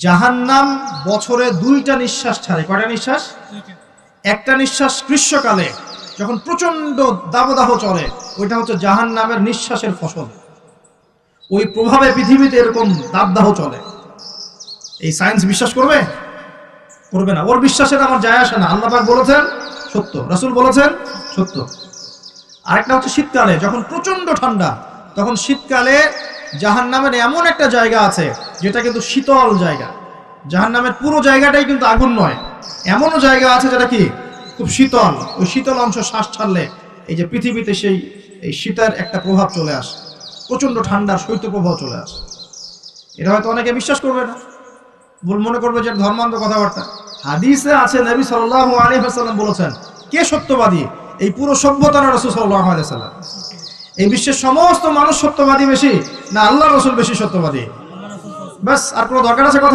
জাহান্নাম বছরে 2টা নিঃশ্বাস ছাড়ে। কয়টা নিঃশ্বাস? একটা নিঃশ্বাস গ্রীষ্মকালে যখন প্রচন্ড দাবদাহ চলে, ওইটা হচ্ছে জাহান্নামের নিঃশ্বাসের ফসল। ওই প্রভাবে পৃথিবীতে এরকম দাবদাহ চলে। এই সায়েন্স বিশ্বাস করবে? করবে না। ওর বিশ্বাসের আমার যায় আসে না। আল্লাহ পাক বলেছেন সত্য, রাসূল বলেছেন সত্য। আরেকটা হচ্ছে শীতকালে যখন প্রচন্ড ঠান্ডা, তখন শীতকালে জাহান্নামের এমন একটা জায়গা আছে যেটা কিন্তু শীতল জায়গা। জাহান্নামের পুরো জায়গাটাই কিন্তু আগুন নয়, এমনও জায়গা আছে যেটা কি খুব শীতল। ওই শীতল অংশ শ্বাস ছাড়লে এই যে পৃথিবীতে এই শীতের একটা প্রভাব চলে আসে, প্রচন্ড ঠান্ডার শৈত্য প্রভাব চলে আসে। এটা হয়তো অনেকে বিশ্বাস করবে না, মনে করবে যে ধর্মান্ধ কথাবার্তা। হাদিসে আছে নবী সাল্লাল্লাহু আলাইহি ওয়াসাল্লাম বলেছেন, কে সত্যবাদী? এই পুরো সভ্যতা না রাসূল সাল্লাল্লাহু আলাইহি ওয়াসাল্লাম? এই বিশ্বের সমস্ত মানুষ সত্যবাদী বেশি না আল্লাহ রাসূল বেশি সত্যবাদী? বাস, আর কোনো দরকার আছে কথা?